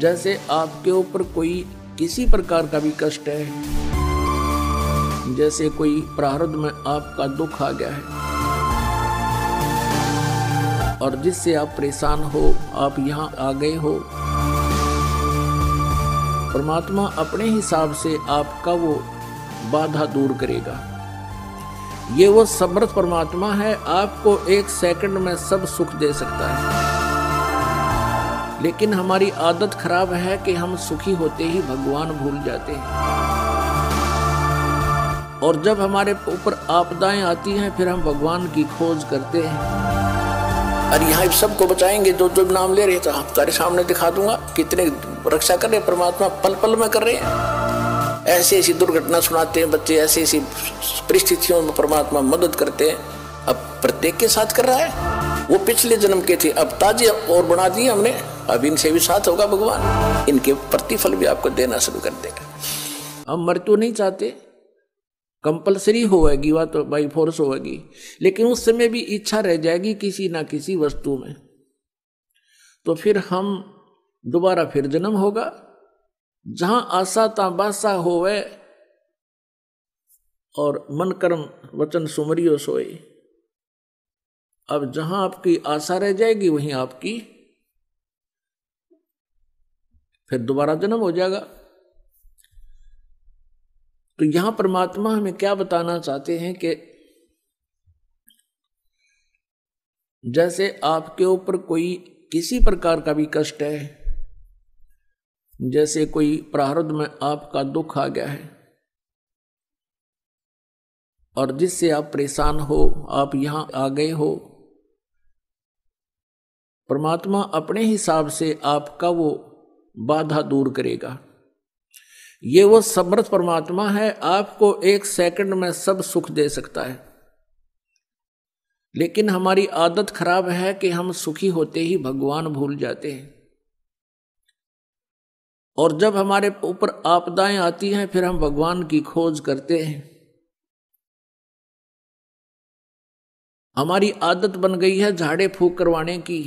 जैसे आपके ऊपर कोई किसी प्रकार का भी कष्ट है, जैसे कोई प्रारब्ध में आपका दुख आ गया है और जिससे आप परेशान हो, आप यहाँ आ गए हो, परमात्मा अपने हिसाब से आपका वो बाधा दूर करेगा। ये वो समर्थ परमात्मा है, आपको एक सेकंड में सब सुख दे सकता है। लेकिन हमारी आदत खराब है कि हम सुखी होते ही भगवान भूल जाते हैं, और जब हमारे ऊपर आपदाएं आती हैं फिर हम भगवान की खोज करते हैं। अरे यहाँ सबको बचाएंगे, जो जो नाम ले रहे थे आप तारे सामने दिखा दूंगा, कितने रक्षा कर रहे परमात्मा, पल पल में कर रहे हैं। ऐसी ऐसी दुर्घटना सुनाते हैं बच्चे, ऐसी ऐसी परिस्थितियों में परमात्मा मदद करते हैं। अब प्रत्येक के साथ कर रहा है, वो पिछले जन्म के थे, अब ताजे और बना दिए हमने, अब इनसे भी साथ होगा भगवान, इनके प्रतिफल भी आपको देना शुरू कर देगा। हम मृत्यु नहीं चाहते, कंपलसरी होगी वह तो बाई फोर्स होगी, लेकिन उस समय भी इच्छा रह जाएगी किसी ना किसी वस्तु में, तो फिर हम दोबारा फिर जन्म होगा। जहां आशा ता बासा होवे और मन कर्म वचन सुमरियो सोए। अब जहां आपकी आशा रह जाएगी वहीं आपकी फिर दोबारा जन्म हो जाएगा। तो यहां परमात्मा हमें क्या बताना चाहते हैं कि जैसे आपके ऊपर कोई किसी प्रकार का भी कष्ट है, जैसे कोई प्रारब्ध में आपका दुख आ गया है और जिससे आप परेशान हो, आप यहां आ गए हो, परमात्मा अपने हिसाब से आपका वो बाधा दूर करेगा। ये वो समर्थ परमात्मा है, आपको एक सेकंड में सब सुख दे सकता है। लेकिन हमारी आदत खराब है कि हम सुखी होते ही भगवान भूल जाते हैं, और जब हमारे ऊपर आपदाएं आती हैं फिर हम भगवान की खोज करते हैं। हमारी आदत बन गई है झाड़े फूंक करवाने की,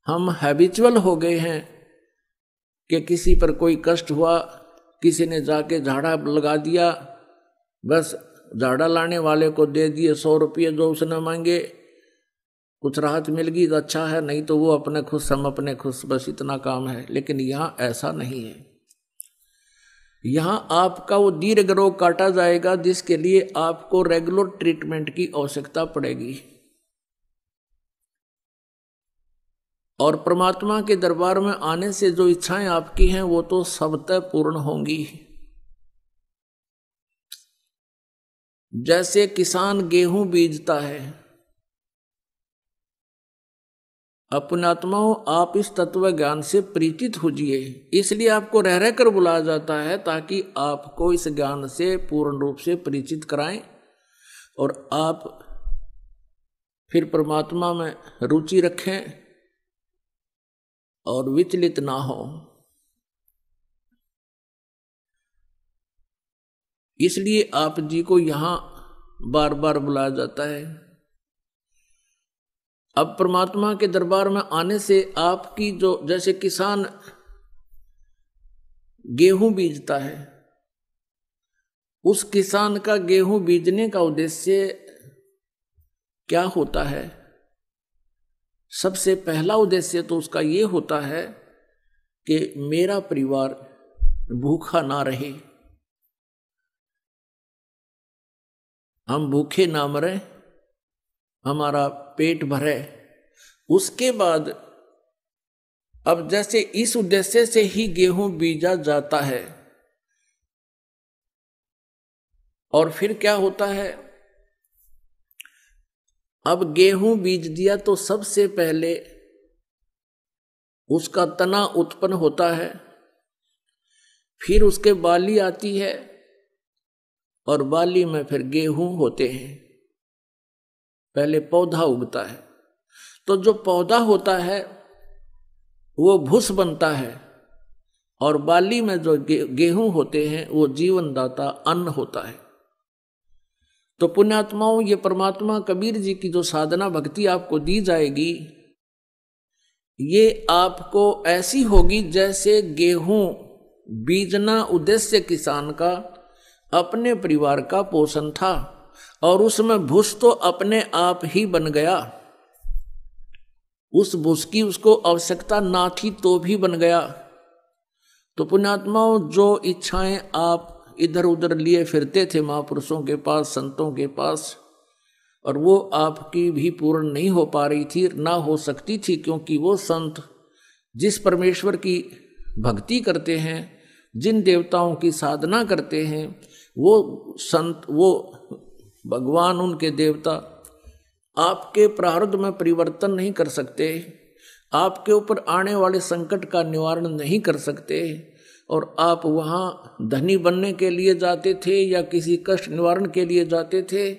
हम हैबिचुअल हो गए हैं कि किसी पर कोई कष्ट हुआ, किसी ने जाके झाड़ा लगा दिया, बस झाड़ा लाने वाले को दे दिए 100 रुपये जो उसने मांगे, कुछ राहत मिल गई तो अच्छा है, नहीं तो वो अपने खुश हम अपने खुश, बस इतना काम है। लेकिन यहाँ ऐसा नहीं है, यहाँ आपका वो दीर्घ रोग काटा जाएगा जिसके लिए आपको रेगुलर ट्रीटमेंट की आवश्यकता पड़ेगी, और परमात्मा के दरबार में आने से जो इच्छाएं आपकी हैं वो तो सबतः पूर्ण होंगी। जैसे किसान गेहूं बीजता है, अपने आत्माओं आप इस तत्व ज्ञान से परिचित होजिए, इसलिए आपको रह रह कर बुलाया जाता है ताकि आपको इस ज्ञान से पूर्ण रूप से परिचित कराएं और आप फिर परमात्मा में रुचि रखें और विचलित ना हो। इसलिए आप जी को यहां बार बार बुलाया जाता है। अब परमात्मा के दरबार में आने से आपकी जो, जैसे किसान गेहूं बीजता है, उस किसान का गेहूं बीजने का उद्देश्य क्या होता है? सबसे पहला उद्देश्य तो उसका ये होता है कि मेरा परिवार भूखा ना रहे, हम भूखे ना मरे, हमारा पेट भरे। उसके बाद अब जैसे इस उद्देश्य से ही गेहूं बीजा जाता है, और फिर क्या होता है, अब गेहूं बीज दिया तो सबसे पहले उसका तना उत्पन्न होता है, फिर उसके बाली आती है और बाली में फिर गेहूं होते हैं। पहले पौधा उगता है, तो जो पौधा होता है वो भूस बनता है, और बाली में जो गेहूं होते हैं वो जीवनदाता अन्न होता है। तो पुण्यात्माओं, ये परमात्मा कबीर जी की जो साधना भक्ति आपको दी जाएगी, ये आपको ऐसी होगी जैसे गेहूं बीजना उद्देश्य किसान का अपने परिवार का पोषण था और उसमें भूस तो अपने आप ही बन गया, उस भूस की उसको आवश्यकता ना थी तो भी बन गया। तो पुण्यात्माओं, जो इच्छाएं आप इधर उधर लिए फिरते थे महापुरुषों के पास, संतों के पास, और वो आपकी भी पूर्ण नहीं हो पा रही थी, ना हो सकती थी, क्योंकि वो संत जिस परमेश्वर की भक्ति करते हैं, जिन देवताओं की साधना करते हैं, वो संत, वो भगवान, उनके देवता आपके प्रारब्ध में परिवर्तन नहीं कर सकते, आपके ऊपर आने वाले संकट का निवारण नहीं कर सकते। और आप वहाँ धनी बनने के लिए जाते थे या किसी कष्ट निवारण के लिए जाते थे,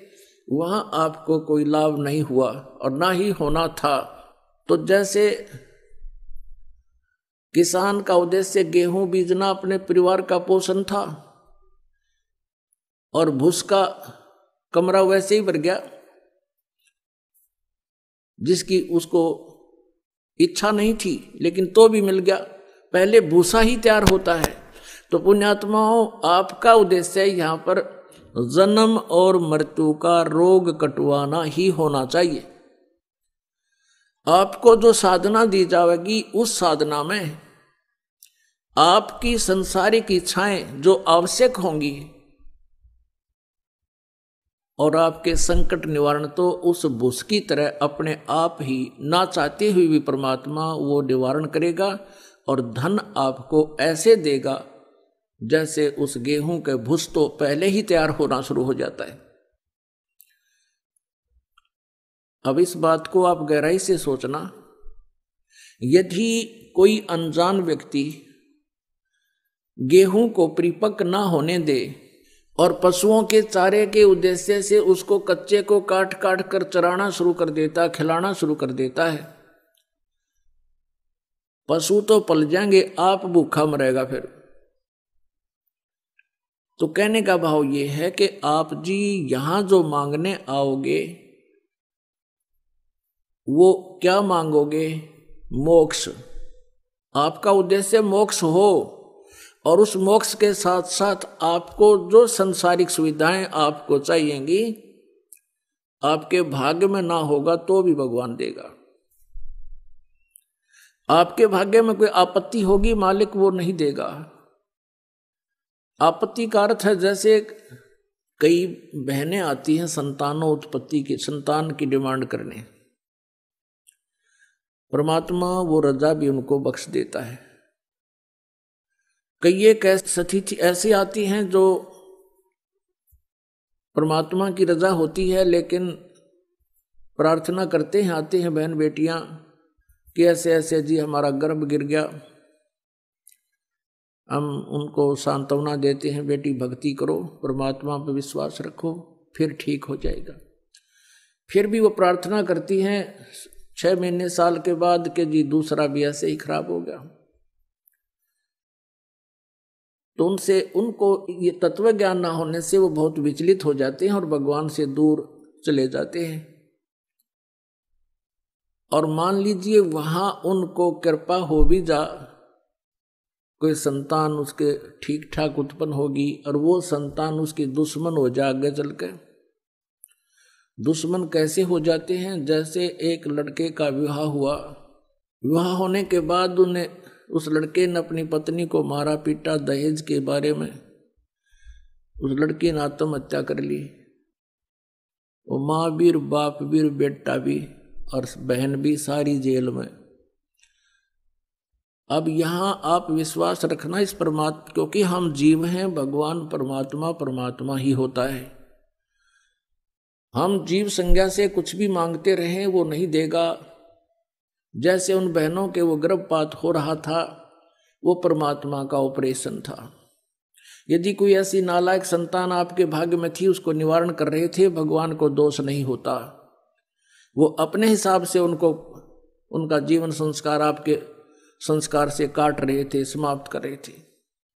वहाँ आपको कोई लाभ नहीं हुआ और ना ही होना था। तो जैसे किसान का उद्देश्य गेहूं बीजना अपने परिवार का पोषण था और भूस का कमरा वैसे ही भर गया, जिसकी उसको इच्छा नहीं थी लेकिन तो भी मिल गया। पहले भूसा ही तैयार होता है। तो पुण्यात्माओं, आपका उद्देश्य यहाँ पर जन्म और मृत्यु का रोग कटवाना ही होना चाहिए। आपको जो साधना दी जाएगी, उस साधना में आपकी संसारिक इच्छाएं जो आवश्यक होंगी और आपके संकट निवारण तो उस भूस की तरह अपने आप ही, ना चाहते हुए भी परमात्मा वो निवारण करेगा और धन आपको ऐसे देगा जैसे उस गेहूं के भूस तो पहले ही तैयार होना शुरू हो जाता है। अब इस बात को आप गहराई से सोचना। यदि कोई अनजान व्यक्ति गेहूं को परिपक्व ना होने दे और पशुओं के चारे के उद्देश्य से उसको कच्चे को काट काट कर चराना शुरू कर देता, खिलाना शुरू कर देता है, पशु तो पल जाएंगे, आप भूखा मरेगा फिर। तो कहने का भाव ये है कि आप जी यहां जो मांगने आओगे वो क्या मांगोगे? मोक्ष। आपका उद्देश्य मोक्ष हो और उस मोक्ष के साथ साथ आपको जो संसारिक सुविधाएं आपको चाहिएंगी, आपके भाग्य में ना होगा तो भी भगवान देगा। आपके भाग्य में कोई आपत्ति होगी, मालिक वो नहीं देगा। आपत्ति का अर्थ है जैसे कई बहनें आती हैं संतानों उत्पत्ति की, संतान की डिमांड करने, परमात्मा वो रजा भी उनको बख्श देता है। कई एक स्थिति ऐसी आती हैं जो परमात्मा की रजा होती है, लेकिन प्रार्थना करते हैं, आते हैं बहन बेटियां कि ऐसे ऐसे जी हमारा गर्भ गिर गया। हम उनको सांत्वना देते हैं, बेटी भक्ति करो, परमात्मा पर विश्वास रखो, फिर ठीक हो जाएगा। फिर भी वो प्रार्थना करती हैं 6 महीने साल के बाद कि जी दूसरा भी ऐसे ही खराब हो गया। तो उनको ये तत्व ज्ञान ना होने से वो बहुत विचलित हो जाते हैं और भगवान से दूर चले जाते हैं। और मान लीजिए वहां उनको कृपा हो भी जा, कोई संतान उसके ठीक ठाक उत्पन्न होगी और वो संतान उसकी दुश्मन हो जाए आगे चल के। दुश्मन कैसे हो जाते हैं? जैसे एक लड़के का विवाह हुआ, विवाह होने के बाद उस लड़के ने अपनी पत्नी को मारा पीटा दहेज के बारे में, उस लड़की ने आत्महत्या कर ली। वो माँ भी, बाप भी, बेटा भी और बहन भी सारी जेल में। अब यहाँ आप विश्वास रखना इस परमात्मा, क्योंकि हम जीव हैं, भगवान परमात्मा परमात्मा ही होता है। हम जीव संज्ञा से कुछ भी मांगते रहें वो नहीं देगा। जैसे उन बहनों के वो गर्भपात हो रहा था, वो परमात्मा का ऑपरेशन था। यदि कोई ऐसी नालायक संतान आपके भाग्य में थी, उसको निवारण कर रहे थे, भगवान को दोष नहीं होता। वो अपने हिसाब से उनका जीवन संस्कार आपके संस्कार से काट रहे थे, समाप्त कर रहे थे।